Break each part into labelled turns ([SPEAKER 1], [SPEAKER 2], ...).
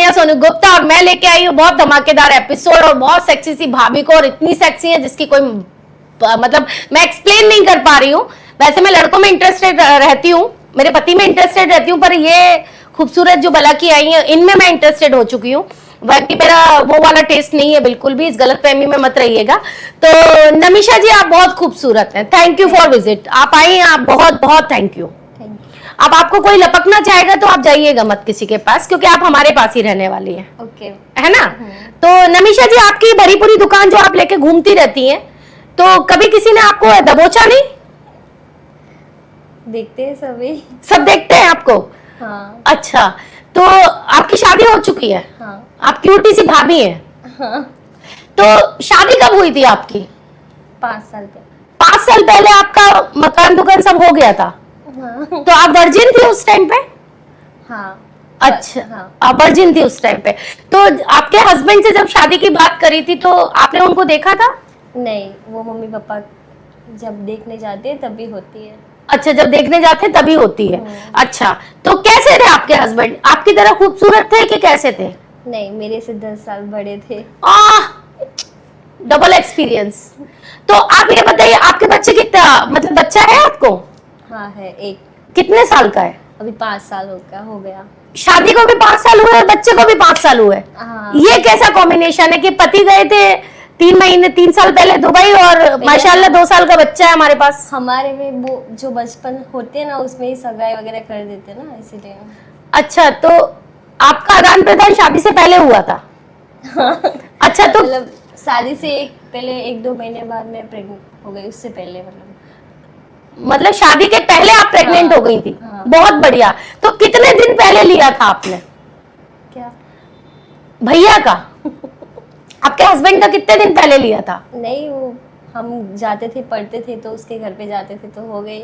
[SPEAKER 1] दुनिया सोनू गुप्ता और मैं लेके आई हूँ बहुत धमाकेदार एपिसोड और बहुत सेक्सी सी भाभी को, और इतनी सेक्सी है जिसकी कोई मतलब मैं एक्सप्लेन नहीं कर पा रही हूँ। वैसे मैं लड़कों में इंटरेस्टेड रहती हूँ, मेरे पति में इंटरेस्टेड रहती हूँ, पर ये खूबसूरत जो बला की आई है इनमें मैं इंटरेस्टेड हो चुकी हूँ। बाकी मेरा वो वाला टेस्ट नहीं है बिल्कुल भी, इस गलतफहमी में मत रहिएगा। तो नमिशा जी, आप बहुत खूबसूरत हैं, थैंक यू फॉर विजिट। आप आई, आप बहुत बहुत थैंक यू। अब आपको कोई लपकना चाहेगा तो आप जाइएगा मत किसी के पास, क्योंकि आप हमारे पास ही रहने वाली हैं।
[SPEAKER 2] ओके,
[SPEAKER 1] है ना? तो नमिशा जी, आपकी भरी पूरी दुकान जो आप लेके घूमती रहती हैं, तो कभी किसी ने आपको दबोचा नहीं?
[SPEAKER 2] देखते हैं सभी।
[SPEAKER 1] सब देखते हैं आपको?
[SPEAKER 2] हाँ।
[SPEAKER 1] अच्छा, तो आपकी शादी हो चुकी है?
[SPEAKER 2] हाँ।
[SPEAKER 1] आप क्यूटी सी भाभी हैं।
[SPEAKER 2] हाँ।
[SPEAKER 1] तो शादी कब हुई थी आपकी?
[SPEAKER 2] 5 साल पहले।
[SPEAKER 1] 5 साल पहले आपका मकान दुकान सब हो गया था?
[SPEAKER 2] हाँ।
[SPEAKER 1] तो आप वर्जिन थी उस टाइम पे?
[SPEAKER 2] हाँ।
[SPEAKER 1] अच्छा,
[SPEAKER 2] हाँ।
[SPEAKER 1] आप वर्जिन थी उस टाइम पे। तो आपके हस्बैंड से जब शादी की बात करी थी तो आपने उनको देखा था?
[SPEAKER 2] नहीं, वो मम्मी पापा जब देखने जाते हैं तभी होती है।
[SPEAKER 1] अच्छा, जब देखने जाते हैं तभी होती है। अच्छा, तो कैसे थे आपके हस्बैंड? आपकी तरह खूबसूरत थे कि कैसे थे?
[SPEAKER 2] नहीं, मेरे से 10 साल बड़े थे।
[SPEAKER 1] Double experience. तो आप ये बताइए, आपके बच्चे कितना, मतलब बच्चा है आपको?
[SPEAKER 2] हाँ है, एक।
[SPEAKER 1] कितने साल का है?
[SPEAKER 2] अभी 5 साल हो गया।
[SPEAKER 1] शादी को भी 5 साल हुए, बच्चे को भी 5 साल हुए।
[SPEAKER 2] हाँ।
[SPEAKER 1] ये कैसा कॉम्बिनेशन है कि पति गए थे 3 साल पहले दुबई, और माशाल्लाह 2 साल का बच्चा है हमारे पास।
[SPEAKER 2] हमारे में वो जो बचपन होते हैं ना, उसमें ही सगाई वगैरह कर देते हैं ना, इसीलिए।
[SPEAKER 1] अच्छा, तो आपका आदान प्रदान शादी से पहले हुआ था? अच्छा, तो
[SPEAKER 2] मतलब शादी से पहले 1-2 महीने बाद मैं प्रेग्नेंट हो गई, उससे पहले
[SPEAKER 1] मतलब शादी के पहले आप प्रेग्नेंट हो गई थी?
[SPEAKER 2] हाँ।
[SPEAKER 1] बहुत बढ़िया। तो कितने दिन पहले लिया था आपने?
[SPEAKER 2] क्या?
[SPEAKER 1] भैया का? आपके हस्बैंड का कितने दिन पहले लिया था?
[SPEAKER 2] नहीं, वो हम जाते थे, पढ़ते थे तो उसके घर पे जाते थे तो हो गई।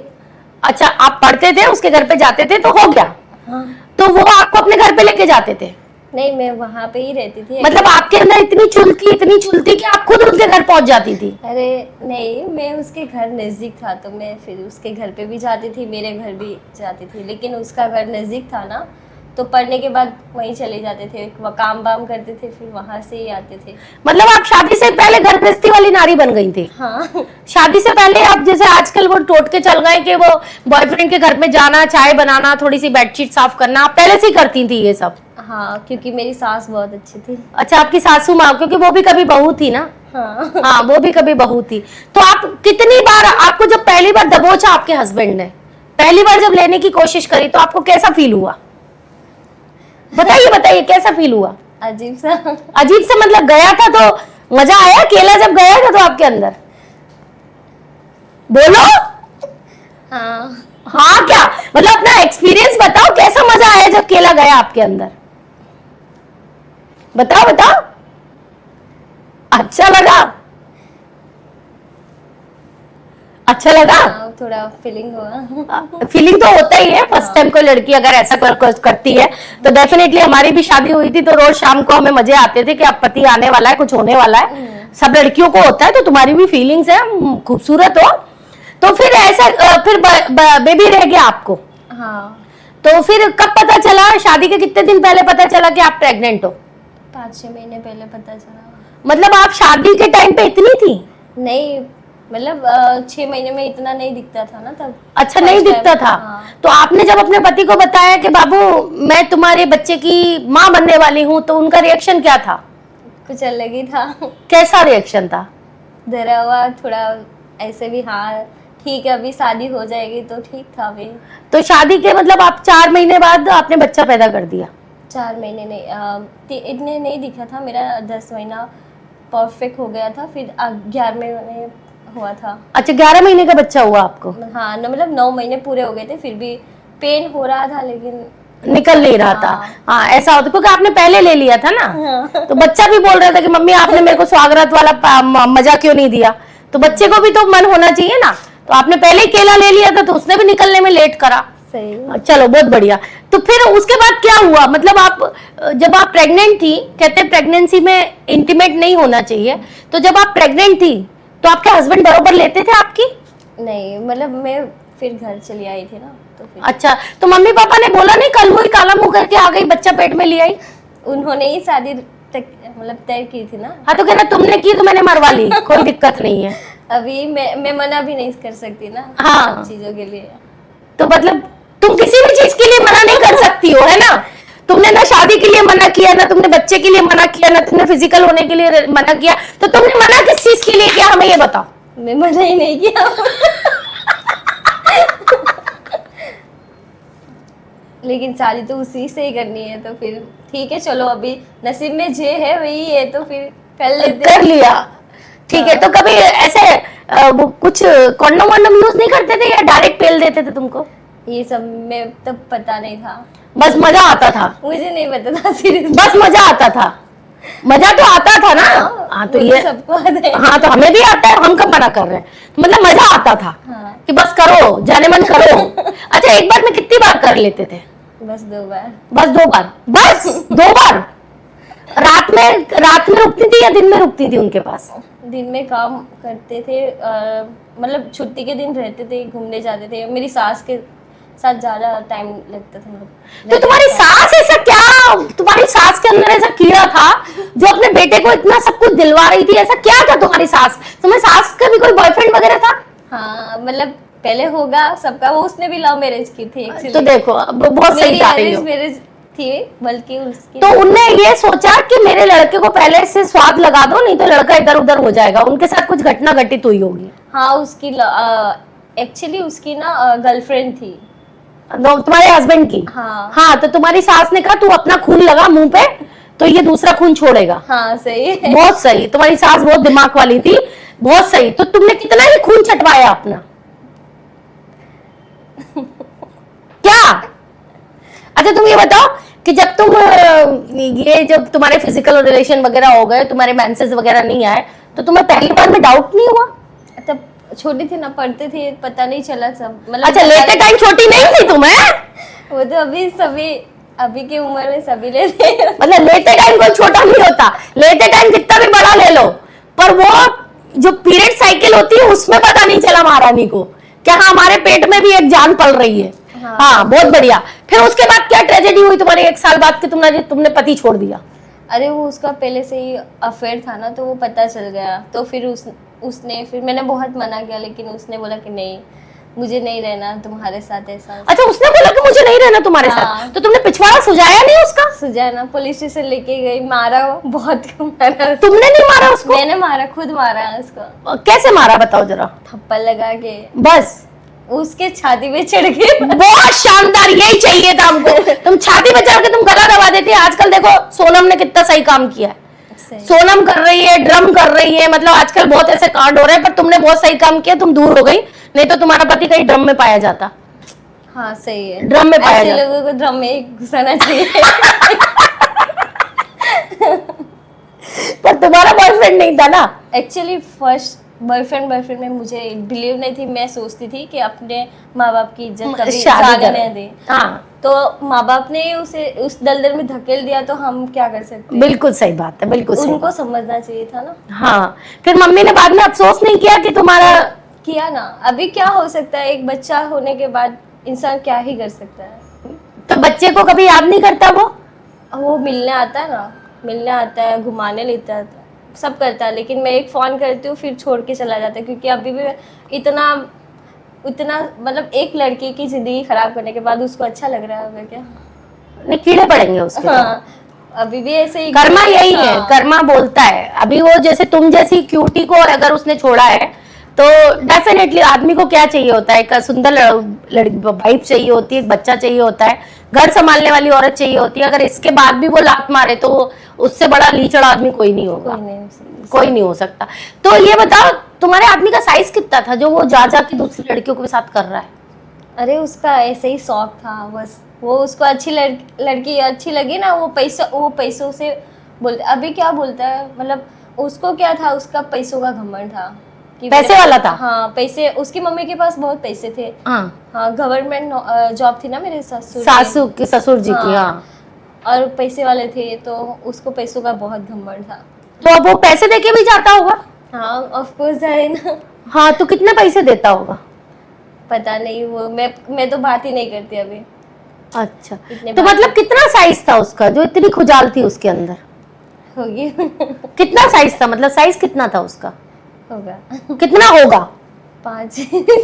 [SPEAKER 1] अच्छा, आप पढ़ते थे, उसके घर पे जाते थे तो हो गया?
[SPEAKER 2] हाँ।
[SPEAKER 1] तो वो आपको अपने घर पे लेके जाते थे?
[SPEAKER 2] नहीं, मैं वहाँ पे ही रहती थी।
[SPEAKER 1] मतलब आपके अंदर इतनी चुल थी कि आप खुद उनके घर पहुंच जाती थी?
[SPEAKER 2] अरे नहीं, मैं उसके घर नजदीक था तो मैं फिर उसके घर पे भी जाती थी, मेरे घर भी जाती थी, लेकिन उसका घर नजदीक था ना, तो पढ़ने के बाद वहीं चले जाते थे, वो काम वाम करते थे, फिर वहां से ही आते थे।
[SPEAKER 1] मतलब आप शादी से पहले घर गृहस्थी वाली नारी बन गई थी?
[SPEAKER 2] हाँ।
[SPEAKER 1] शादी से पहले आप जैसे आजकल वो टोटके चल गए कि वो बॉयफ्रेंड के घर में जाना, चाय बनाना, थोड़ी सी बेडशीट साफ करना, आप पहले से ही करती थी ये सब?
[SPEAKER 2] हाँ, क्योंकि मेरी सास बहुत अच्छी थी।
[SPEAKER 1] अच्छा, आपकी सासू माँ, क्योंकि वो भी कभी बहू थी ना?
[SPEAKER 2] हाँ।
[SPEAKER 1] हाँ, वो भी कभी बहू थी। तो आप कितनी बार, आपको जब पहली बार दबोचा आपके हस्बैंड ने, पहली बार जब लेने की कोशिश करी तो आपको कैसा फील हुआ? बताइए कैसा फील हुआ?
[SPEAKER 2] अजीब सा।
[SPEAKER 1] अजीब सा मतलब गया था तो मजा आया? केला जब गया था तो आपके अंदर बोलो।
[SPEAKER 2] हाँ।
[SPEAKER 1] हाँ, क्या मतलब अपना एक्सपीरियंस बताओ, कैसा मजा आया जब केला गया आपके अंदर? बताओ। अच्छा लगा? अच्छा लगा?
[SPEAKER 2] हाँ, थोड़ा फीलिंग हुआ।
[SPEAKER 1] फीलिंग तो होता ही है, फर्स्ट टाइम कोई लड़की अगर ऐसा करती है तो डेफिनेटली। हमारी भी शादी हुई थी तो रोज शाम को हमें मजे आते थे कि अब पति आने वाला है, कुछ होने वाला है, सब लड़कियों को होता है। तो तुम्हारी भी फीलिंग्स है, खूबसूरत हो। तो फिर ऐसा फिर बेबी रह गया आपको?
[SPEAKER 2] हाँ।
[SPEAKER 1] तो फिर कब पता चला? शादी के कितने दिन पहले पता चला कि आप प्रेग्नेंट हो?
[SPEAKER 2] 5-6 महीने पहले पता चला।
[SPEAKER 1] मतलब आप शादी के टाइम पे इतनी थी?
[SPEAKER 2] नहीं, मतलब 6 महीने में इतना नहीं दिखता था ना तब।
[SPEAKER 1] अच्छा, नहीं दिखता था?
[SPEAKER 2] हाँ।
[SPEAKER 1] तो आपने जब अपने पति को बताया कि बाबू मैं तुम्हारे बच्चे की माँ बनने वाली हूँ, तो उनका रिएक्शन क्या था?
[SPEAKER 2] कुछ अलग ही था।
[SPEAKER 1] कैसा रिएक्शन था?
[SPEAKER 2] डरा हुआ थोड़ा, ऐसे भी। हाँ ठीक है, अभी शादी हो जाएगी तो ठीक था अभी।
[SPEAKER 1] तो शादी के मतलब आप 4 महीने बाद आपने बच्चा पैदा कर दिया?
[SPEAKER 2] 4 महीने नहीं, इतने नहीं दिखा था मेरा। 10 महीना परफेक्ट हो गया था, फिर 11वें महीने हुआ था।
[SPEAKER 1] अच्छा, 11 महीने का बच्चा हुआ आपको?
[SPEAKER 2] हाँ, मतलब 9 महीने पूरे हो गए थे, फिर भी पेन हो रहा था लेकिन
[SPEAKER 1] निकल नहीं रहा था। हाँ, ऐसा होता क्योंकि आपने पहले ले लिया था ना।
[SPEAKER 2] हाँ।
[SPEAKER 1] तो बच्चा भी बोल रहा था कि मम्मी आपने मेरे को स्वागत वाला मजा क्यों नहीं दिया? तो बच्चे को भी तो मन होना चाहिए ना। तो आपने पहले ही केला ले लिया था तो उसने भी निकलने में लेट करा।
[SPEAKER 2] सही।
[SPEAKER 1] चलो, बहुत बढ़िया। तो फिर उसके बाद क्या हुआ? मतलब आप जब आप प्रेग्नेंट थी, कहते हैं प्रेगनेंसी में इंटीमेट नहीं होना चाहिए, तो जब आप प्रेग्नेंट थी तो आपके हस्बैंड बरोबर लेते थे आपकी?
[SPEAKER 2] नहीं, मतलब मैं फिर घर चली आई थी ना तो फिर।
[SPEAKER 1] अच्छा, तो मम्मी पापा ने बोला नहीं कल हुई काला मुंह करके आ गई, बच्चा पेट में ले आई?
[SPEAKER 2] उन्होंने ही शादी मतलब तय की थी ना।
[SPEAKER 1] हाँ तो कहना तुमने की तो मैंने मरवा ली, कोई दिक्कत नहीं है।
[SPEAKER 2] अभी मैं मना भी नहीं कर सकती ना
[SPEAKER 1] हाँ।
[SPEAKER 2] चीजों के लिए।
[SPEAKER 1] तो मतलब तुम किसी भी चीज के लिए मना नहीं कर सकती हो, है ना। तुमने ना शादी के लिए मना किया, ना तुमने बच्चे के लिए मना किया, ना तुमने फिजिकल होने के लिए मना किया, तो तुमने मना किस चीज के लिए किया, हमें ये बताओ।
[SPEAKER 2] मैं मना ही नहीं किया। लेकिन शादी तो उसी से ही करनी है, तो फिर ठीक है चलो, अभी नसीब में जे है वही है, तो फिर कर लेते
[SPEAKER 1] कर लिया, ठीक है। तो कभी ऐसे वो कुछ कॉन्डोम वॉन्डोम यूज नहीं करते थे या डायरेक्ट पेल देते थे तुमको?
[SPEAKER 2] ये सब में तब पता नहीं था,
[SPEAKER 1] बस मजा आता था?
[SPEAKER 2] मुझे नहीं पता था सीरियस।
[SPEAKER 1] बस मजा आता था, मजा तो आता था ना। हाँ तो ये
[SPEAKER 2] सबको आता है।
[SPEAKER 1] हाँ तो हमें भी आता है, हम कब मना कर रहे हैं, मतलब मजा आता था।
[SPEAKER 2] हाँ।
[SPEAKER 1] कि बस करो, जाने मन करो। अच्छा एक बार में कितनी बार कर लेते थे?
[SPEAKER 2] बस 2 बार।
[SPEAKER 1] बस 2 बार? बस 2 बार? रात में रुकती थी या दिन में रुकती थी उनके पास?
[SPEAKER 2] दिन में काम करते थे, मतलब छुट्टी के दिन रहते थे, घूमने जाते थे। मेरी सास के साथ ज्यादा टाइम लगता था मतलब।
[SPEAKER 1] तो तुम्हारी सास ऐसा क्या, तुम्हारी सास के अंदर ऐसा कीड़ा था जो अपने बेटे को इतना सब कुछ दिलवा रही थी? ऐसा क्या था तुम्हारी सास? तुम्हारी सास का भी कोई बॉयफ्रेंड वगैरह था?
[SPEAKER 2] हाँ मतलब पहले होगा सबका, वो उसने भी लव मैरिज की थी
[SPEAKER 1] तो देखो अब बहुत सही जा रही हो।
[SPEAKER 2] मैरिज थी, बल्कि उसकी
[SPEAKER 1] तो उनने ये सोचा कि मेरे लड़के को पहले से स्वाद लगा दो, नहीं तो लड़का इधर उधर हो जाएगा। उनके साथ कुछ घटना घटित हुई होगी।
[SPEAKER 2] हाँ उसकी एक्चुअली उसकी ना गर्लफ्रेंड थी
[SPEAKER 1] तुम्हारे हस्बैंड की।
[SPEAKER 2] हाँ।
[SPEAKER 1] हाँ तो तुम्हारी सास ने कहा तू अपना खून लगा मुंह पे, तो ये दूसरा खून छोड़ेगा।
[SPEAKER 2] हाँ सही है।
[SPEAKER 1] बहुत सही, तुम्हारी सास बहुत दिमाग वाली थी, बहुत सही। तो तुमने कितना ही खून छटवाया अपना? क्या? अच्छा तुम ये बताओ कि जब तुम जब तुम्हारे फिजिकल रिलेशन वगैरह हो गए, तुम्हारे मेंसेस वगैरह नहीं आए, तो तुम्हें पहली बार में डाउट नहीं हुआ?
[SPEAKER 2] तब छोटी थी ना, पढ़ते थे, पता नहीं चला सब मतलब।
[SPEAKER 1] अच्छा लेते टाइम छोटी नहीं थी तुम्हें?
[SPEAKER 2] वो तो अभी की उम्र में सभी लेते हैं।
[SPEAKER 1] मतलब लेते टाइम कोई छोटा नहीं होता, लेते टाइम कितना भी बड़ा ले लो, पर वो जो पीरियड साइकिल होती है उसमें पता नहीं चला महारानी को क्या हाँ हमारे पेट में भी एक जान पल रही है। हाँ बहुत बढ़िया। फिर उसके बाद क्या ट्रेजेडी हुई तुम्हारे 1 साल बाद कि तुमने पति छोड़ दिया?
[SPEAKER 2] अरे वो उसका पहले से ही अफेयर था ना, तो वो पता चल गया। तो फिर उसने फिर मैंने बहुत मना किया, लेकिन उसने बोला कि नहीं मुझे नहीं रहना तुम्हारे साथ ऐसा।
[SPEAKER 1] अच्छा उसने बोला कि मुझे नहीं रहना तुम्हारे साथ? तो तुमने पिछवाड़ा सुझाया नहीं उसका?
[SPEAKER 2] सुझाना, पुलिस स्टेशन लेके गई, मारा, बहुत मारा।
[SPEAKER 1] तुमने नहीं मारा उसको?
[SPEAKER 2] मैंने मारा, खुद मारा उसको।
[SPEAKER 1] कैसे मारा बताओ जरा।
[SPEAKER 2] थप्पड़ लगा के,
[SPEAKER 1] बस
[SPEAKER 2] उसके छाती पे चढ़ के।
[SPEAKER 1] बहुत शानदार, यही चाहिए था हमको। तुम छाती पे चढ़ के तुम गला दबा देती। आजकल देखो सोनम ने कितना सही काम किया है, सोनम कर रही है, ड्रम कर रही है, मतलब आजकल बहुत ऐसे कांड हो रहे हैं, पर तुमने बहुत सही काम किया, तुम दूर हो गई, नहीं तो तुम्हारा पति कहीं ड्रम में पाया जाता।
[SPEAKER 2] हाँ सही है,
[SPEAKER 1] ड्रम में पाया जाता।
[SPEAKER 2] लोगों को ड्रम में घुसाना चाहिए।
[SPEAKER 1] पर तुम्हारा बॉयफ्रेंड नहीं था ना?
[SPEAKER 2] एक्चुअली फर्स्ट बॉयफ्रेंड में मुझे बिलीव नहीं थी। मैं सोचती थी कि अपने माँ बाप की इज्जत कभी जाने नहीं दे।
[SPEAKER 1] हाँ।
[SPEAKER 2] तो माँ बाप ने उसे उस दलदल में धकेल दिया, तो हम क्या कर सकते?
[SPEAKER 1] बिल्कुल सही बात है, बिल्कुल सही।
[SPEAKER 2] उनको समझना चाहिए था ना।
[SPEAKER 1] हाँ फिर मम्मी ने बाद में अफसोस नहीं किया कि तुम्हारा?
[SPEAKER 2] किया ना। अभी क्या हो सकता है, एक बच्चा होने के बाद इंसान क्या ही कर सकता है।
[SPEAKER 1] तो बच्चे को कभी याद नहीं करता?
[SPEAKER 2] वो मिलने आता है ना, मिलने आता है, घुमाने लेता है, सब करता है, लेकिन मैं एक फोन करती हूँ फिर छोड़ के चला जाता है। क्योंकि अभी भी इतना मतलब एक लड़की की जिंदगी खराब करने के बाद उसको अच्छा लग रहा है क्या?
[SPEAKER 1] नहीं कीड़े पड़ेंगे उसके।
[SPEAKER 2] हाँ, अभी भी ऐसे ही
[SPEAKER 1] कर्मा यही है।
[SPEAKER 2] हाँ।
[SPEAKER 1] कर्मा बोलता है। अभी वो जैसे तुम जैसी क्यूटी को अगर उसने छोड़ा है तो डेफिनेटली आदमी को क्या चाहिए होता है? एक सुंदर वाइफ चाहिए होती है, एक बच्चा चाहिए होता है, घर संभालने वाली औरत चाहिए होती है। अगर इसके बाद भी वो लात मारे तो उससे बड़ा लीचड़ आदमी कोई नहीं होगा, कोई नहीं हो सकता। तो ये बताओ तुम्हारे आदमी का साइज कितना था जो वो जा के दूसरी लड़कियों के साथ कर रहा है?
[SPEAKER 2] अरे उसका ऐसे ही शौक था बस। वो उसको अच्छी लड़की अच्छी लगी ना, वो पैसों से बोलते। अभी क्या बोलता है, मतलब उसको क्या था, उसका पैसों का घमंड था कि
[SPEAKER 1] पैसे वाला था।
[SPEAKER 2] हाँ पैसे, उसकी मम्मी के पास बहुत पैसे थे। हाँ गवर्नमेंट जॉब थी ना मेरे
[SPEAKER 1] ससुर जी की। हाँ
[SPEAKER 2] और पैसे वाले थे, तो उसको पैसों का बहुत घमंड था।
[SPEAKER 1] तो अब वो पैसे देके भी जाता होगा?
[SPEAKER 2] हाँ ऑफ कोर्स है ना।
[SPEAKER 1] हाँ तो कितने पैसे देता होगा?
[SPEAKER 2] पता नहीं, वो मैं तो बात ही नहीं करती अभी।
[SPEAKER 1] अच्छा,
[SPEAKER 2] इतने
[SPEAKER 1] तो
[SPEAKER 2] बार
[SPEAKER 1] मतलब कितना साइज था उसका जो इतनी खुजाल थी उसके अंदर?
[SPEAKER 2] होगी।
[SPEAKER 1] कितना साइज था, मतलब साइज कितना था उसका?
[SPEAKER 2] होगा
[SPEAKER 1] कितना होगा?
[SPEAKER 2] 5।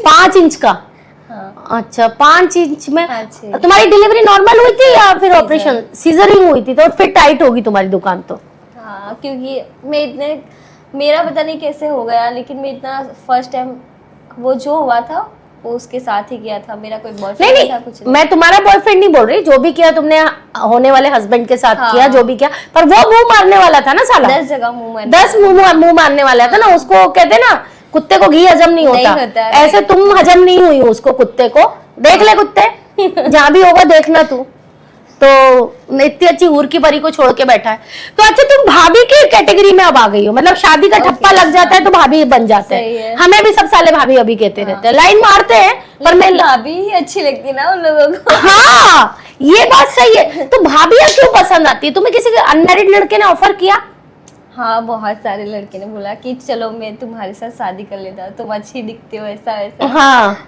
[SPEAKER 1] 5 इंच का?
[SPEAKER 2] हाँ,
[SPEAKER 1] अच्छा, 5 इंच में
[SPEAKER 2] 5-6।
[SPEAKER 1] तुम्हारी डिलीवरी नॉर्मल हुई थी या फिर
[SPEAKER 2] Caesar।
[SPEAKER 1] ऑपरेशन? सीजरिंग हुई थी, तो फिर टाइट होगी तुम्हारी दुकान तो।
[SPEAKER 2] हाँ, क्योंकि मैं इतने, मेरा पता नहीं कैसे हो गया, लेकिन मैं इतना फर्स्ट टाइम वो जो हुआ था वो उसके साथ ही किया था। मेरा कोई
[SPEAKER 1] नहीं
[SPEAKER 2] बॉयफ्रेंड नहीं था, कुछ
[SPEAKER 1] नहीं, मैं तुम्हारा बॉयफ्रेंड नहीं बोल रही, जो भी किया तुमने होने वाले हस्बैंड के साथ
[SPEAKER 2] हाँ।
[SPEAKER 1] किया, जो भी किया, पर वो मुंह मारने वाला था ना साला।
[SPEAKER 2] 10 जगह मुंह मारने
[SPEAKER 1] 10 मुंह मारने वाला था ना, उसको कहते ना कुत्ते को घी हजम नहीं
[SPEAKER 2] नहीं
[SPEAKER 1] होता,
[SPEAKER 2] होता है।
[SPEAKER 1] ऐसे तुम हजम नहीं हुई हो उसको, कुत्ते को। देख ले कुत्ते, जहां भी होगा देखना तू। तो इतनी अच्छी हूर की परी को छोड़ के बैठा है। तो अच्छा, तुम भाभी की कैटेगरी में अब आ गई हो, मतलब शादी का ठप्पा लग जाता है तो भाभी बन जाते
[SPEAKER 2] सही है।
[SPEAKER 1] हैं। हमें भी सब साले भाभी अभी कहते रहते हैं, लाइन मारते हैं, पर मैं
[SPEAKER 2] लेकिन भाभी ही अच्छी लगती है ना उन लोगों को।
[SPEAKER 1] हाँ, ये बात सही है। तो भाभियां क्यों पसंद आती है तुम्हें? किसी अनमैरिड लड़के ने ऑफर किया?
[SPEAKER 2] हाँ, बहुत सारे लड़के ने बोला कि चलो मैं तुम्हारे साथ शादी कर लेता हूँ, तुम अच्छी दिखते हो, ऐसा वैसा।
[SPEAKER 1] हाँ,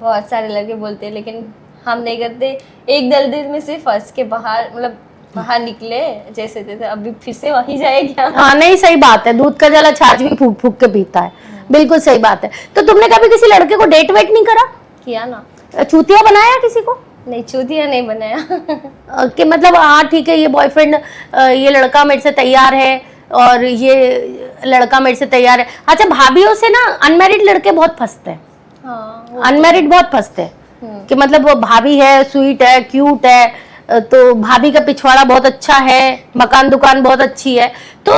[SPEAKER 2] बहुत सारे लड़के बोलते हैं, लेकिन हम नहीं करते। एक दिल में से फंस के बाहर, मतलब बाहर निकले जैसे तैसे, अभी फिर से वहीं जाए क्या?
[SPEAKER 1] हाँ, नहीं सही बात है, दूध का जला छाछ भी फूक फूक के पीता है, बिल्कुल सही बात है। तो तुमने कभी किसी लड़के को डेट वेट नहीं करा?
[SPEAKER 2] किया ना।
[SPEAKER 1] चूतिया बनाया किसी को?
[SPEAKER 2] नहीं, चूतिया नहीं बनाया।
[SPEAKER 1] कि मतलब हाँ ठीक है, ये बॉयफ्रेंड, ये लड़का मेरे से तैयार है और ये लड़का मेरे से तैयार है। अच्छा, भाभीियों से ना अनमैरिड लड़के बहुत फंसते हैं,
[SPEAKER 2] हाँ,
[SPEAKER 1] अनमैरिड बहुत फंसते हैं कि मतलब वो भाभी है, स्वीट है, क्यूट है, तो भाभी का पिछवाड़ा बहुत अच्छा है, मकान दुकान बहुत अच्छी है। तो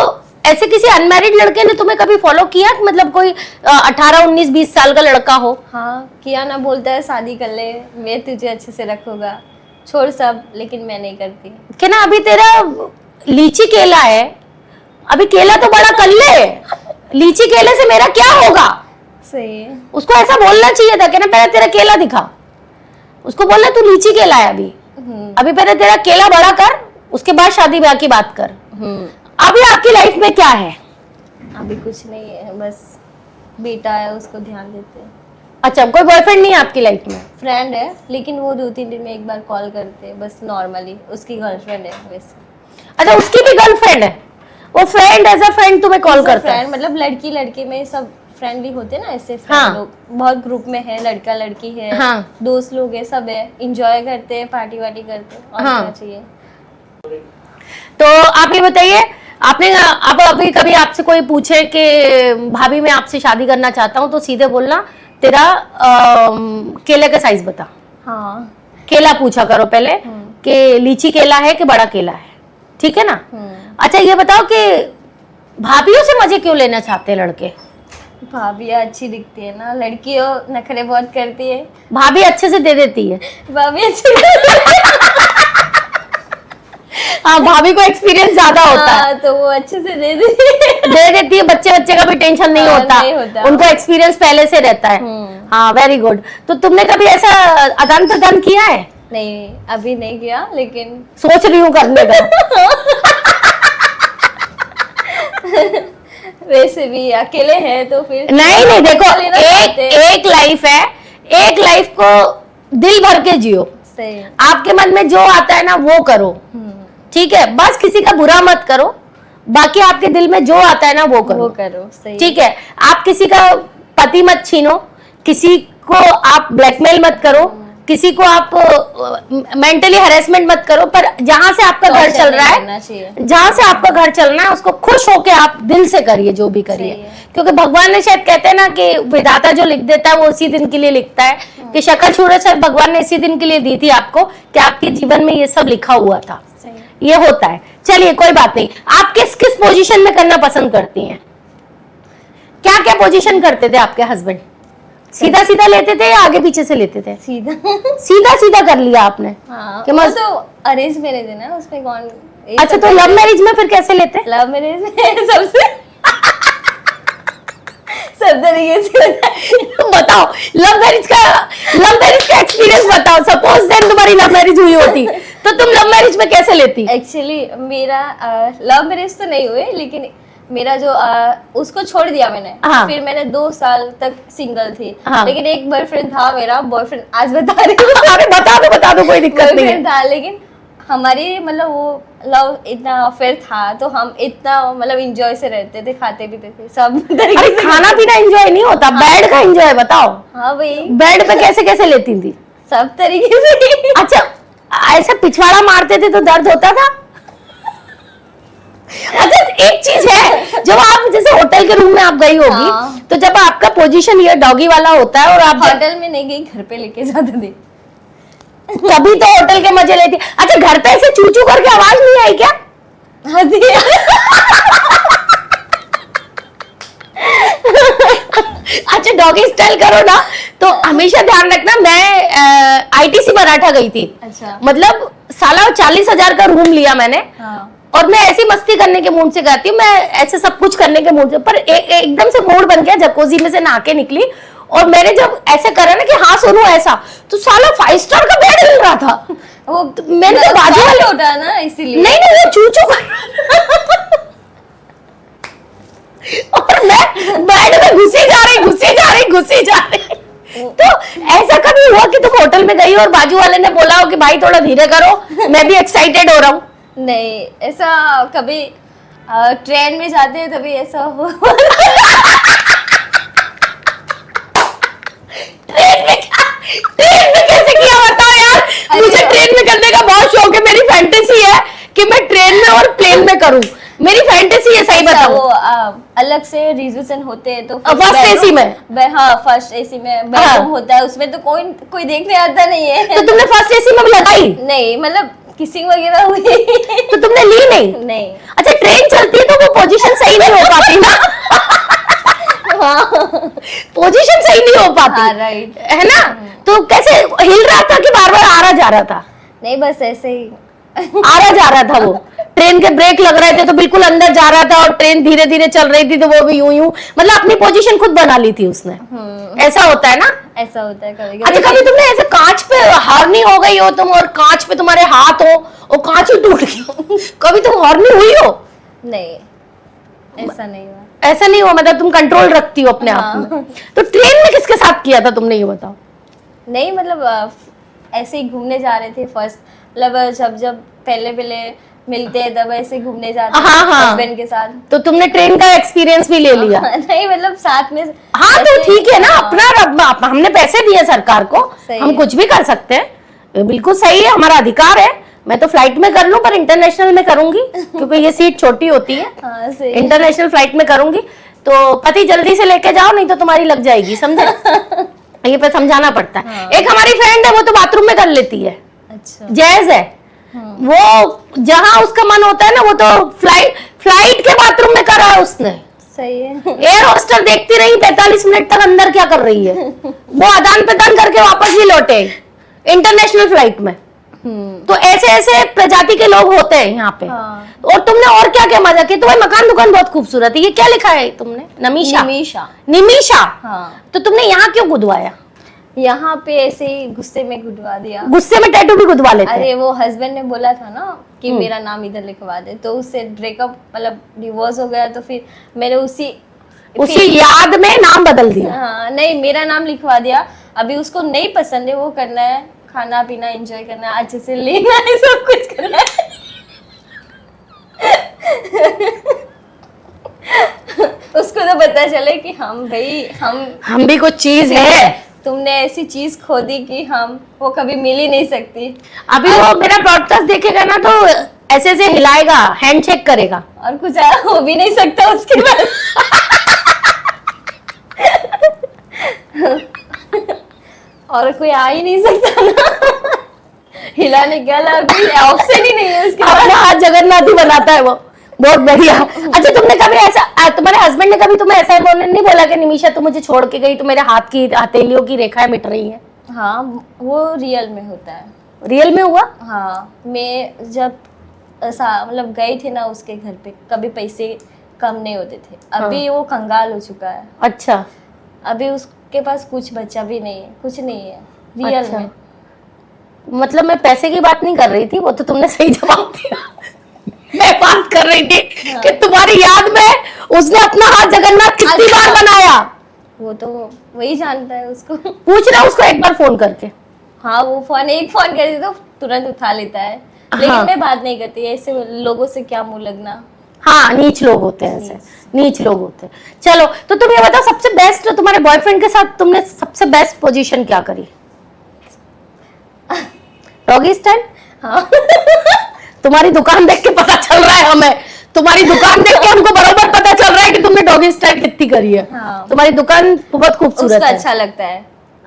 [SPEAKER 1] ऐसे किसी अनमैरिड लड़के ने तुम्हें कभी फॉलो किया? मतलब कोई 18, 19, 20 साल का लड़का हो?
[SPEAKER 2] हाँ, किया ना। बोलता है शादी कर ले, मैं तुझे अच्छे से रखूंगा, छोड़ सब, लेकिन मैं नहीं करती।
[SPEAKER 1] कि ना अभी तेरा लीची केला है, अभी केला तो बड़ा कर ले, लीची केले से मेरा क्या होगा?
[SPEAKER 2] सही है।
[SPEAKER 1] उसको ऐसा बोलना चाहिए था कि ना पहले तेरा केला दिखा, उसको बोलना तू लीची केला है अभी पहले तेरा केला बड़ा कर, उसके बाद शादी ब्याह की बात कर। अभी आपकी लाइफ में क्या है?
[SPEAKER 2] अभी कुछ नहीं है, बस बेटा है, उसको ध्यान देते हैं।
[SPEAKER 1] अच्छा, कोई बॉयफ्रेंड नहीं है आपकी लाइफ में?
[SPEAKER 2] फ्रेंड है, लेकिन वो 2-3 दिन में एक बार कॉल करते हैं, बस नॉर्मली। उसकी गर्लफ्रेंड है वैसे।
[SPEAKER 1] अच्छा, उसकी भी गर्लफ्रेंड है? वो फ्रेंड एज अ फ्रेंड तुम्हें कॉल करता है?
[SPEAKER 2] फ्रेंड मतलब लड़की लड़के में सब फ्रेंडली होते हैं ना, ऐसे friend
[SPEAKER 1] हाँ।
[SPEAKER 2] लोग बहुत ग्रुप में है, लड़का लड़की है,
[SPEAKER 1] हाँ।
[SPEAKER 2] दोस्त लोग है, सब है, इंजॉय करते हैं, पार्टी वार्टी करते हैं, और
[SPEAKER 1] हाँ।
[SPEAKER 2] क्या चाहिए।
[SPEAKER 1] तो आप ये बताइए, आपने अब अभी कभी आपसे कोई पूछे कि भाभी मैं आपसे शादी करना चाहता हूँ, तो सीधे बोलना तेरा केले का साइज बता।
[SPEAKER 2] हाँ।
[SPEAKER 1] केला पूछा करो पहले कि लीची केला है कि बड़ा केला है, ठीक है ना? अच्छा, ये बताओ कि भाभीयों से मजे क्यों लेना चाहते हैं लड़के?
[SPEAKER 2] भाभी अच्छी दिखती है ना, लड़कियों नखरे बहुत करती है,
[SPEAKER 1] भाभी अच्छे से दे देती है।
[SPEAKER 2] भाभी अच्छी
[SPEAKER 1] हाँ, भाभी को एक्सपीरियंस ज्यादा होता है,
[SPEAKER 2] हाँ, तो वो अच्छे से दे देती है।
[SPEAKER 1] दे देती है, बच्चे का भी टेंशन नहीं
[SPEAKER 2] हाँ,
[SPEAKER 1] होता,
[SPEAKER 2] नहीं होता।
[SPEAKER 1] उनको एक्सपीरियंस पहले से रहता है। हाँ, वेरी गुड। तो तुमने कभी ऐसा आदान प्रदान किया है?
[SPEAKER 2] नहीं, अभी नहीं किया, लेकिन
[SPEAKER 1] सोच रही हूँ करने का।
[SPEAKER 2] वैसे भी अकेले हैं तो फिर
[SPEAKER 1] नहीं नहीं, देखो,
[SPEAKER 2] लेना चाहते हैं।
[SPEAKER 1] एक लाइफ है, एक लाइफ को दिल भर के जियो।
[SPEAKER 2] सही है।
[SPEAKER 1] आपके मन में जो आता है ना वो करो, ठीक है? बस किसी का बुरा मत करो, बाकी आपके दिल में जो आता है ना वो
[SPEAKER 2] वो
[SPEAKER 1] करो,
[SPEAKER 2] करो, सही
[SPEAKER 1] ठीक है? आप किसी का पति मत छीनो, किसी को आप ब्लैकमेल मत करो, किसी को आप मेंटली हैरेसमेंट मत करो, पर जहां से आपका घर चल रहा है, जहां से आपका घर चलना है, उसको खुश होके आप दिल से करिए, जो भी करिए।
[SPEAKER 2] सही है।
[SPEAKER 1] क्योंकि भगवान ने शायद कहते हैं ना कि विधाता जो लिख देता है वो उसी दिन के लिए लिखता है, कि शक्ल सूरत शायद भगवान ने इसी दिन के लिए दी थी आपको, कि आपके जीवन में ये सब लिखा हुआ था। ये होता है। चलिए, कोई बात नहीं। आप किस किस पोजीशन में करना पसंद करती हैं? क्या क्या पोजीशन करते थे आपके हस्बैंड? सीधा सीधा लेते थे या आगे पीछे से लेते थे?
[SPEAKER 2] सीधा।
[SPEAKER 1] सीधा सीधा कर लिया आपने?
[SPEAKER 2] हाँ,
[SPEAKER 1] कि
[SPEAKER 2] वो
[SPEAKER 1] मस्त-
[SPEAKER 2] तो अरेंज मैरिज है ना, उसमें कौन।
[SPEAKER 1] अच्छा, तो लव मैरिज में फिर कैसे लेते?
[SPEAKER 2] लव मैरिज में सबसे सब तरीके से
[SPEAKER 1] बताओ, लव मैरिज का एक्सपीरियंस बताओ। सपोज देन तुम्हारी लव मैरिज हुई होती, तो तुम लव मैरिज में कैसे लेती?
[SPEAKER 2] एक्चुअली मेरा लव मैरिज तो नहीं हुए, लेकिन मेरा जो उसको छोड़ दिया मैंने।
[SPEAKER 1] हाँ।
[SPEAKER 2] फिर मैंने 2 साल तक सिंगल थी।
[SPEAKER 1] हाँ।
[SPEAKER 2] लेकिन एक बॉयफ्रेंड था मेरा, बॉयफ्रेंड आज बता रही हूँ।
[SPEAKER 1] अरे बता दो कोई दिक्कत नहीं है।
[SPEAKER 2] बॉयफ्रेंड था, लेकिन हमारी मतलब वो लव इतना अफेयर था, तो हम इतना मतलब इंजॉय से रहते थे, खाते पीते थे सब तरीके
[SPEAKER 1] अरे
[SPEAKER 2] से।
[SPEAKER 1] खाना पीना एंजॉय नहीं होता, बेड का एंजॉय बताओ।
[SPEAKER 2] हाँ भाई,
[SPEAKER 1] बेड पे कैसे कैसे लेती थी?
[SPEAKER 2] सब तरीके से।
[SPEAKER 1] अच्छा, ऐसे पिछवाड़ा मारते थे तो दर्द होता था? अच्छा, एक चीज है, जब आप जैसे होटल के रूम में आप गई होगी,
[SPEAKER 2] हाँ।
[SPEAKER 1] तो जब आपका पोजीशन ये डॉगी वाला होता है और आप
[SPEAKER 2] होटल में नहीं गई, घर पे लेके जाते थे।
[SPEAKER 1] कभी तो होटल के मजे लेती। अच्छा, घर पे ऐसे चू चू करके आवाज नहीं आई क्या? अच्छा, डॉगी स्टाइल करो ना तो हमेशा ध्यान रखना। मैं आईटीसी मराठा गई थी।
[SPEAKER 2] अच्छा।
[SPEAKER 1] मतलब साला 40,000 का रूम लिया मैंने।
[SPEAKER 2] हाँ।
[SPEAKER 1] और मैं ऐसी मस्ती करने के मूड से गाती हूँ, मैं ऐसे सब कुछ करने के मूड से, पर एकदम से मूड बन गया, जकोजी में से नहा के निकली और मैंने जब ऐसे करा ना कि हाँ सुनो ऐसा, तो साला 5 स्टार का बेड मिल रहा था।
[SPEAKER 2] वो
[SPEAKER 1] मैंने तो बाजू वाले
[SPEAKER 2] उठा ना, इसीलिए।
[SPEAKER 1] नहीं वो चू चू कर और मैं बेड में घुसी जा रही। तो ऐसा कभी हुआ कि तुम होटल में गई और बाजू वाले ने बोला हो कि भाई थोड़ा धीरे करो, मैं भी एक्साइटेड हो रहा हूँ?
[SPEAKER 2] नहीं, ऐसा कभी ट्रेन में जाते हैं तभी ऐसा हो।
[SPEAKER 1] ट्रेन में कैसे किया बताओ यार? मुझे ट्रेन में करने का बहुत शौक है, मेरी फैंटेसी है कि मैं ट्रेन में और प्लेन में करूं, मेरी फैंटेसी है। सही बताओ।
[SPEAKER 2] वो अलग से रिजर्वेशन होते हैं तो
[SPEAKER 1] फर्स्ट एसी में?
[SPEAKER 2] हाँ, फर्स्ट एसी में बेडरूम होता है, उसमें तो कोई देखने आता नहीं है।
[SPEAKER 1] तो तुमने फर्स्ट एसी में लगाई?
[SPEAKER 2] नहीं, मतलब किसिंग वगैरह हुई।
[SPEAKER 1] तो तुमने ली नहीं?
[SPEAKER 2] नहीं।
[SPEAKER 1] अच्छा, ट्रेन चलती है तो वो पोजीशन सही नहीं हो पाती ना? पोजीशन सही नहीं हो पाती।
[SPEAKER 2] हाँ, राइट
[SPEAKER 1] है ना? तो कैसे हिल रहा था कि बार बार आ रहा जा रहा था?
[SPEAKER 2] नहीं, बस ऐसे ही
[SPEAKER 1] आ रहा जा रहा था। वो ट्रेन के ब्रेक लग रहे थे तो बिल्कुल अंदर जा रहा था और ट्रेन धीरे धीरे चल रही थी तो वो भी यूं यूं, मतलब अपनी पोजीशन खुद बना ली थी उसने। ऐसा होता है ना?
[SPEAKER 2] ऐसा होता है कभी।
[SPEAKER 1] अच्छा, कभी तुमने ऐसे कांच पे हॉर्नी हो गई हो तुम और कांच पे तुम्हारे हाथ हो और कांच ही टूट गई, कभी तुम हॉर्नी हुई हो?
[SPEAKER 2] नहीं, ऐसा नहीं हुआ।
[SPEAKER 1] ऐसा नहीं हुआ, मतलब तुम कंट्रोल रखती हो अपने आप में। तो ट्रेन में किसके साथ किया था तुमने, ये बताओ?
[SPEAKER 2] नहीं, मतलब ऐसे ही घूमने जा रहे थे फर्स्ट, मतलब जब पहले मिलते हैं तब ऐसे घूमने जाते हैं हस्बैंड के साथ।
[SPEAKER 1] तो तुमने ट्रेन का एक्सपीरियंस भी ले लिया?
[SPEAKER 2] नहीं, मतलब साथ में।
[SPEAKER 1] हाँ, तो ठीक है ना, अपना हमने पैसे दिए सरकार को, हम कुछ भी कर सकते हैं, बिल्कुल सही है, हमारा अधिकार है। मैं तो फ्लाइट में कर लूं पर इंटरनेशनल में करूंगी क्योंकि ये सीट छोटी होती है।
[SPEAKER 2] हाँ, सही।
[SPEAKER 1] इंटरनेशनल फ्लाइट में करूंगी तो पति जल्दी से लेके जाओ, नहीं तो तुम्हारी लग जाएगी, समझे? ये पे समझाना पड़ता है।
[SPEAKER 2] हाँ।
[SPEAKER 1] एक हमारी फ्रेंड है, वो तो बाथरूम में कर लेती है।
[SPEAKER 2] अच्छा।
[SPEAKER 1] जैज है वो, जहां उसका मन होता है ना, वो तो फ्लाइट के बाथरूम में करा है उसने।
[SPEAKER 2] सही है।
[SPEAKER 1] एयर होस्टर देखती रही 45 मिनट तक अंदर क्या कर रही है, वो आदान प्रदान करके वापस भी लौटे इंटरनेशनल फ्लाइट में। तो ऐसे ऐसे प्रजाति के लोग होते हैं यहाँ पे।
[SPEAKER 2] हाँ।
[SPEAKER 1] और तुमने और क्या क्या मजा किया? तुम्हारी मकान दुकान बहुत खूबसूरत है, ये क्या लिखा है तुमने? निमीशा।
[SPEAKER 2] हाँ।
[SPEAKER 1] तो तुमने यहाँ क्यों गुदवाया?
[SPEAKER 2] यहाँ पे ऐसे ही गुस्से में गुदवा दिया।
[SPEAKER 1] गुस्से में टैटू भी गुदवा लेते हैं?
[SPEAKER 2] अरे वो हस्बैंड ने बोला था ना कि मेरा नाम इधर लिखवा दे, तो उससे ब्रेकअप मतलब डिवोर्स हो गया, तो फिर मैंने उसी
[SPEAKER 1] याद में नाम बदल दिया।
[SPEAKER 2] हाँ, नहीं, मेरा नाम लिखवा दिया। अभी उसको नहीं पसंद है, वो करना है खाना पीना एंजॉय करना है, अच्छे से लेना है, सब कुछ करना है। उसको तो पता चले कि हम
[SPEAKER 1] भी कुछ चीज है।
[SPEAKER 2] तुमने ऐसी चीज खोदी कि वो कभी मिल ही नहीं सकती।
[SPEAKER 1] अभी वो मेरा ब्रॉडकास्ट देखेगा ना तो ऐसे ऐसे हिलाएगा, हैंडशेक करेगा,
[SPEAKER 2] और कुछ हो भी नहीं सकता उसके बाद। और कोई आ ही नहीं सकता ना हिलाने के अलावा, कोई ऑप्शन ही नहीं है उसके बाद।
[SPEAKER 1] अपना हाथ जगन्नाथ ही बनाता है वो, बहुत बढ़िया। अच्छा, तुमने कभी ऐसा, तुम्हारे हस्बैंड ने कभी तुम्हें ऐसा नहीं बोला कि निमिषा तू मुझे छोड़ के गई तो मेरे हाथ की हथेलियों की रेखाएं मिट रही हैं?
[SPEAKER 2] हाँ, वो रियल में होता है।
[SPEAKER 1] रियल में हुआ?
[SPEAKER 2] हाँ, मैं जब मतलब गई थी ना उसके घर पे, कभी पैसे कम नहीं होते थे। अभी वो कंगाल हो चुका है।
[SPEAKER 1] अच्छा।
[SPEAKER 2] अभी उसके पास कुछ बच्चा भी नहीं है, कुछ नहीं है रियल
[SPEAKER 1] अच्छा।
[SPEAKER 2] में।
[SPEAKER 1] मतलब मैं पैसे की बात नहीं कर रही थी, वो तो तुमने सही जवाब दिया। मैं बात कर रही थी कि तुम्हारी याद में उसने अपना हाथ जगन्नाथ कितनी
[SPEAKER 2] अच्छा।
[SPEAKER 1] बार बनाया।
[SPEAKER 2] वो तो वही जानता है उसको।
[SPEAKER 1] पूछना उसको एक बार फोन करके।
[SPEAKER 2] हाँ, वो एक फोन करती तो तुरंत उठा लेता है, लेकिन
[SPEAKER 1] हाँ।
[SPEAKER 2] मैं बात नहीं करती, ऐसे लोगों से क्या मुंह लगना।
[SPEAKER 1] हाँ, नीच लोग होते हैं ऐसे, नीच लोग होते हैं। चलो, तो तुम ये बताओ, सबसे बेस्ट तुम्हारे बॉयफ्रेंड के साथ तुमने सबसे बेस्ट पोजीशन क्या करी? Doggy style?
[SPEAKER 2] हाँ।
[SPEAKER 1] तुम्हारी दुकान देख के पता चल रहा है हमें, तुम्हारी दुकान देख के हमको बराबर पता चल रहा है कि तुमने डॉगी स्टाइल कितनी करी है।
[SPEAKER 2] हाँ।
[SPEAKER 1] तुम्हारी दुकान बहुत खूबसूरत
[SPEAKER 2] उसको
[SPEAKER 1] है,
[SPEAKER 2] अच्छा लगता है,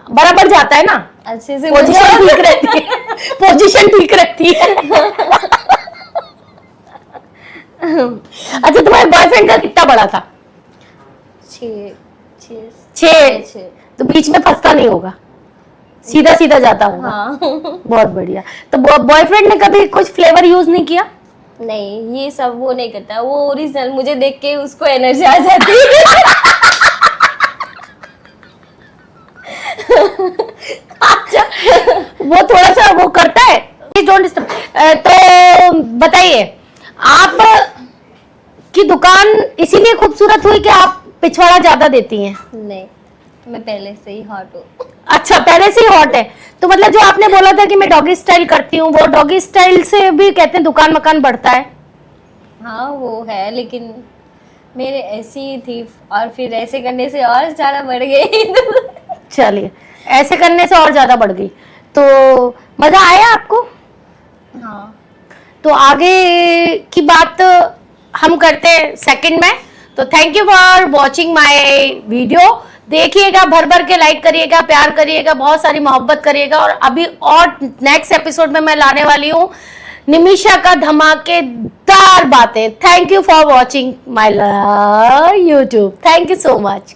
[SPEAKER 1] बराबर जाता है ना,
[SPEAKER 2] अच्छे से
[SPEAKER 1] पोजीशन ठीक रहती है, पोजीशन ठीक रहती है। अच्छा, तुम्हारे बॉयफ्रेंड का कितना बड़ा था? 6। तो बीच में फंसता नहीं होगा, सीधा सीधा जाता होगा।
[SPEAKER 2] हाँ।
[SPEAKER 1] बहुत बढ़िया। तो बॉयफ्रेंड ने कभी कुछ फ्लेवर यूज नहीं किया?
[SPEAKER 2] नहीं, ये सब वो नहीं करता, वो ओरिजिनल, मुझे देख के उसको एनर्जी आ जाती है।
[SPEAKER 1] अच्छा, वो थोड़ा सा वो करता है। Don't disturb. तो बताइए, आप की दुकान इसीलिए खूबसूरत हुई कि आप पिछवाड़ा ज्यादा देती हैं?
[SPEAKER 2] नहीं, मैं पहले से ही हॉट हूँ।
[SPEAKER 1] अच्छा, पहले से ही हॉट है। तो मतलब जो आपने बोला था कि मैं डॉगी स्टाइल करती हूँ, वो डॉगी स्टाइल से भी कहते हैं दुकान मकान बढ़ता है।
[SPEAKER 2] हाँ, वो है, लेकिन मेरे ऐसी ही थी, और फिर ऐसे करने से और ज्यादा बढ़ गई।
[SPEAKER 1] चलिए, ऐसे करने से और ज्यादा बढ़ गई। तो मजा आया आपको?
[SPEAKER 2] हाँ।
[SPEAKER 1] तो आगे की बात हम करते हैं सेकंड में। तो thank you for watching my video. देखिएगा, भर भर के लाइक करिएगा, प्यार करिएगा, बहुत सारी मोहब्बत करिएगा। और अभी और नेक्स्ट एपिसोड में मैं लाने वाली हूँ निमिषा का धमाकेदार बातें। Thank you for watching my YouTube. Thank you so much.